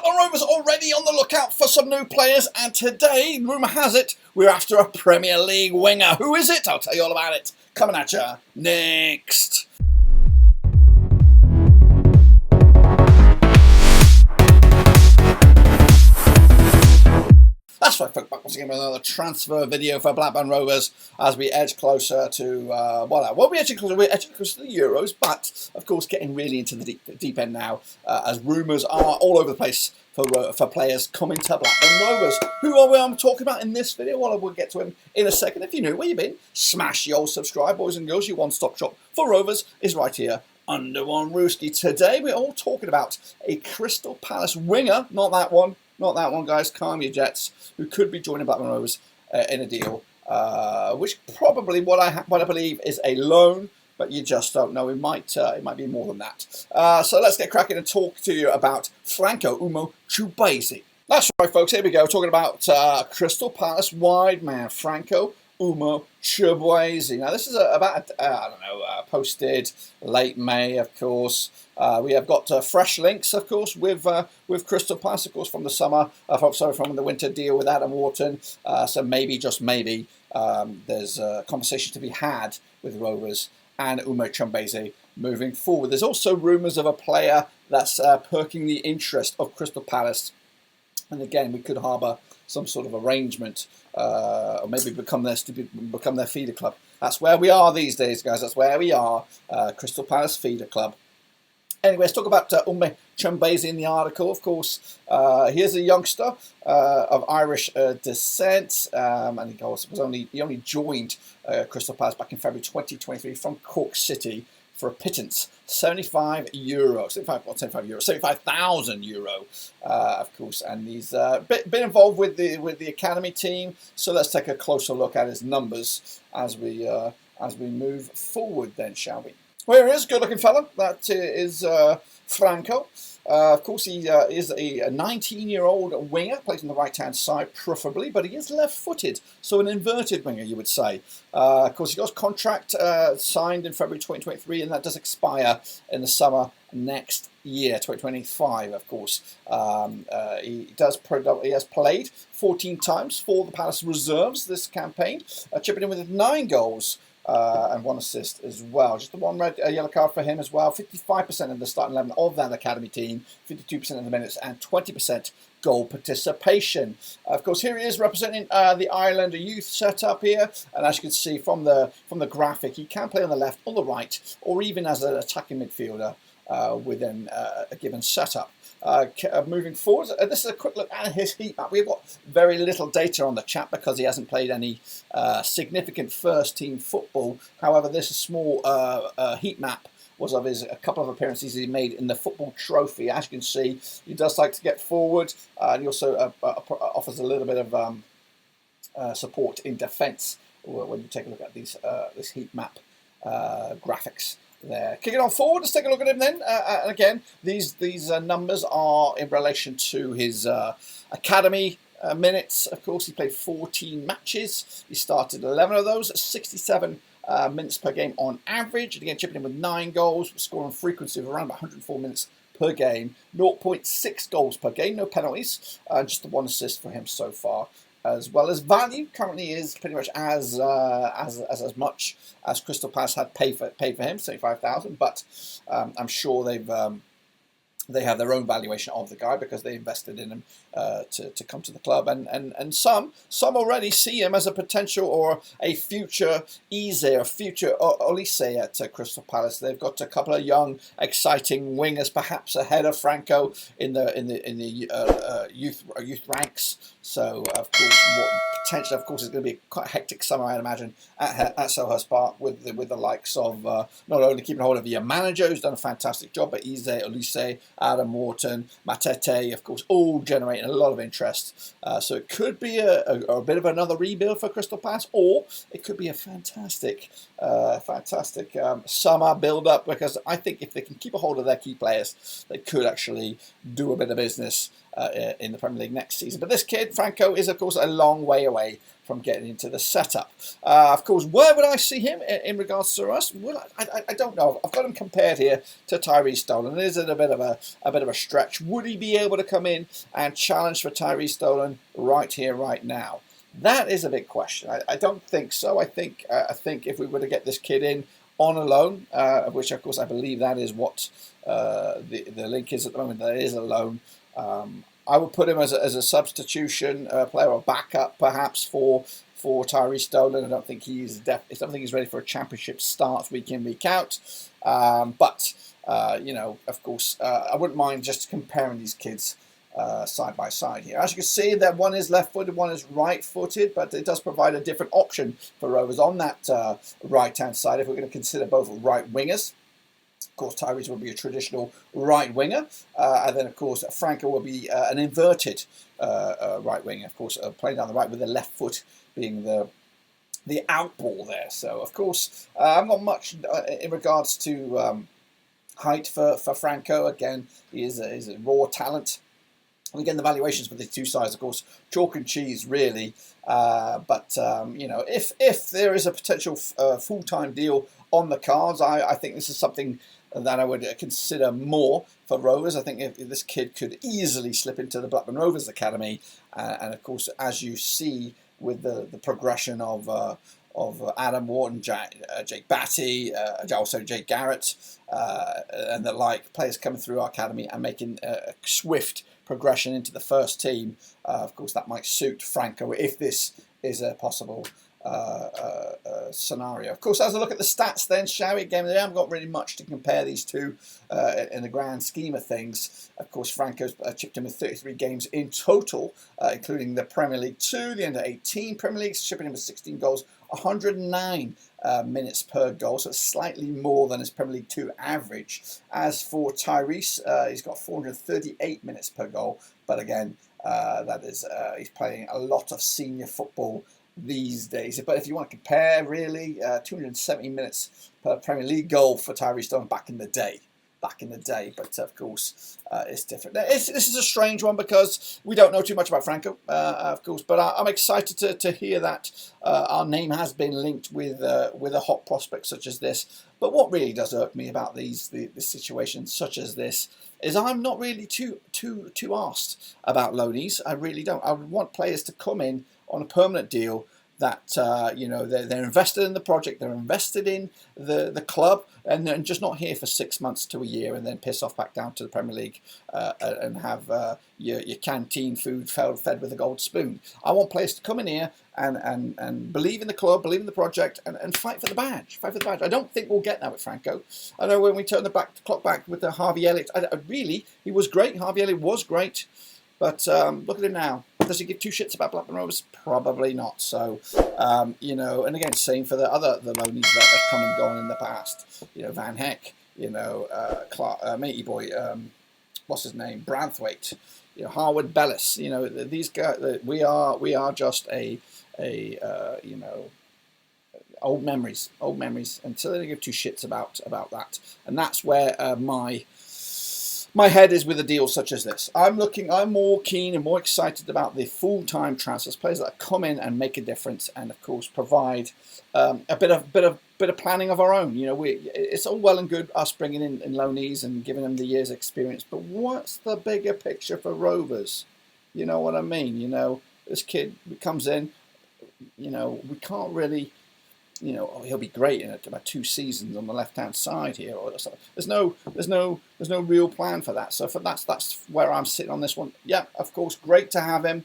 Blackburn Rovers already on the lookout for some new players, and today, rumour has it, we're after a Premier League winger. Who is it? I'll tell you all about it. Coming at you next. That's right, folks, back once again with another transfer video for Blackburn Rovers as we edge closer to, we're edging closer to the Euros, but of course getting really into the deep end now as rumours are all over the place for players coming to Blackburn Rovers. Who are we talking about in this video? Well, we'll get to him in a second. If you're new, where you been? Smash the old subscribe, boys and girls. Your one-stop shop for Rovers is right here under one rooski. Today we're all talking about a Crystal Palace winger, not that one, guys. Calm your jets. Who could be joining Blackburn Rovers in a deal, which probably what I believe is a loan, but you just don't know. It might be more than that. So let's get cracking and talk to you about Franco Umeh-Chibueze. That's right, folks. Here we go. Talking about Crystal Palace wide man Franco Umeh-Chibueze. Now, this is posted late May, of course. We have got fresh links, of course, with Crystal Palace, of course, from the summer. From the winter deal with Adam Wharton. So maybe, just maybe, there's a conversation to be had with Rovers and Umeh-Chibueze moving forward. There's also rumours of a player that's perking the interest of Crystal Palace. And again, we could harbour some sort of arrangement, or maybe become their feeder club. That's where we are these days, guys. That's where we are, Crystal Palace feeder club. Anyway, let's talk about Umeh-Chibueze in the article. Of course, he is a youngster of Irish descent, and he only joined Crystal Palace back in February 2023 from Cork City for a pittance, €75,000, of course, and he's been involved with the academy team. So let's take a closer look at his numbers as we move forward. Then, shall we? Well, here he is, good-looking fella. That is Franco. Of course, he is a 19-year-old winger, plays on the right-hand side, preferably, but he is left-footed, so an inverted winger, you would say. Of course, he got his contract signed in February 2023, and that does expire in the summer next year, 2025, of course. He has played 14 times for the Palace Reserves this campaign, chipping in with 9 goals. And 1 assist as well. Just the one yellow card for him as well. 55% of the starting 11 of that academy team, 52% of the minutes, and 20% goal participation. Of course, here he is representing the Ireland youth setup here, and as you can see from the graphic, he can play on the left, on the right, or even as an attacking midfielder within a given setup. Moving forward, this is a quick look at his heat map. We've got very little data on the chap because he hasn't played any significant first-team football. However, this small heat map was of a couple of appearances he made in the football trophy. As you can see, he does like to get forward, and he also offers a little bit of support in defence when you take a look at this heat map graphics there. Kicking on forward, let's take a look at him then. And again, these numbers are in relation to his academy minutes. Of course, he played 14 matches. He started 11 of those, 67 minutes per game on average. And again, chipping in with 9 goals, scoring frequency of around about 104 minutes per game, 0.6 goals per game, no penalties, just the 1 assist for him so far. As well as value, currently is pretty much as much as Crystal Palace had paid for him, $75,000. But I'm sure they have their own valuation of the guy because they invested in him to come to the club, and some already see him as a potential or a future Eze or future Olise at Crystal Palace. They've got a couple of young, exciting wingers, perhaps ahead of Franco in the youth ranks. So of course, potentially, of course, it's going to be quite a hectic summer, I'd imagine, at Selhurst Park with the likes of not only keeping hold of your manager, who's done a fantastic job, but Eze, Olise, Adam Wharton, Matete, of course, all generating a lot of interest. So it could be a bit of another rebuild for Crystal Palace, or it could be a fantastic summer build-up, because I think if they can keep a hold of their key players, they could actually do a bit of business in the Premier League next season. But this kid, Franco, is of course a long way away from getting into the setup. Of course, where would I see him in regards to us? Well, I don't know. I've got him compared here to Tyrese Stolen. Is it a bit of a stretch? Would he be able to come in and challenge for Tyrese Stolen right here, right now? That is a big question. I don't think so. I think if we were to get this kid in on a loan, which of course I believe that is what the link is at the moment. There is a loan. I would put him as a substitution player or backup, perhaps for Tyrese Stolen. I don't think he's ready for a championship start week in, week out. But you know, of course, I wouldn't mind just comparing these kids side by side here. As you can see, that one is left-footed, one is right-footed, but it does provide a different option for Rovers on that right-hand side if we're going to consider both right wingers. Of course, Tyrese will be a traditional right winger, and then of course Franco will be an inverted right winger. Of course, playing down the right with the left foot being the out ball there. So of course, I'm not much in regards to height for Franco. Again, he is a raw talent. And again, the valuations for the two sides, of course, chalk and cheese, really. But you know, if there is a potential full-time deal on the cards, I think this is something that I would consider more for Rovers. I think if this kid could easily slip into the Blackburn Rovers academy, and of course, as you see with the progression of Adam Wharton, Jake Batty, also Jake Garrett, and the like, players coming through our academy and making a swift progression into the first team. Of course, that might suit Franco if this is a possible scenario. Of course, as I look at the stats then, shall we? Again, they haven't got really much to compare these two in the grand scheme of things. Of course, Franco's chipped in with 33 games in total, including the Premier League 2, the Under-18 Premier League, chipping in with 16 goals, 109 minutes per goal, so it's slightly more than his Premier League 2 average. As for Tyrese, he's got 438 minutes per goal, but again, that is he's playing a lot of senior football these days. But if you want to compare, really, 270 minutes per Premier League goal for Tyrese Stolen back in the day. But of course, it's different. This is a strange one because we don't know too much about Franco, of course, but I'm excited to hear that our name has been linked with a hot prospect such as this. But what really does irk me about these situations such as this is I'm not really too asked about loanees. I really don't. I would want players to come in on a permanent deal that you know, they're invested in the project, they're invested in the club, and just not here for 6 months to a year and then piss off back down to the Premier League and have your canteen food fed with a gold spoon. I want players to come in here and believe in the club, believe in the project, and fight for the badge. I don't think we'll get that with Franco. I know when we turn the clock back with the Harvey Elliott, really, he was great. Harvey Elliott was great. But look at him now. Does he give two shits about Blackburn Rovers? Probably not. So, you know, and again, same for the loanies that have come and gone in the past. You know, Van Heck, you know, Clark, Matey Boy, what's his name? Branthwaite, you know, Harwood Bellis. You know, these guys, we are just a you know, old memories. And so they don't give two shits about that. And that's where my head is with a deal such as this. I'm more keen and more excited about the full-time transfers, players that come in and make a difference, and of course provide a bit of planning of our own. You know, it's all well and good us bringing in loanees and giving them the year's experience, but what's the bigger picture for Rovers? You know what I mean? You know, this kid comes in. You know, we can't really. You know, oh, he'll be great in about 2 seasons on the left-hand side here. Or there's no real plan for that. So that's where I'm sitting on this one. Yeah, of course, great to have him.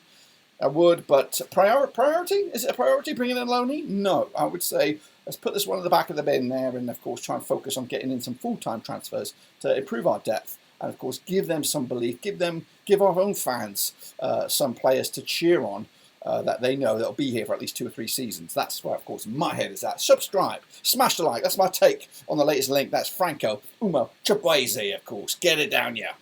I would, but priority? Is it a priority bringing in a loanee? No, I would say let's put this one at the back of the bin there, and of course try and focus on getting in some full-time transfers to improve our depth, and of course give them some belief, give our own fans some players to cheer on. That they know that'll be here for at least 2 or 3 seasons. That's where, of course, my head is at. Subscribe, smash the like. That's my take on the latest link. That's Franco Umeh-Chibueze, of course. Get it down, yeah.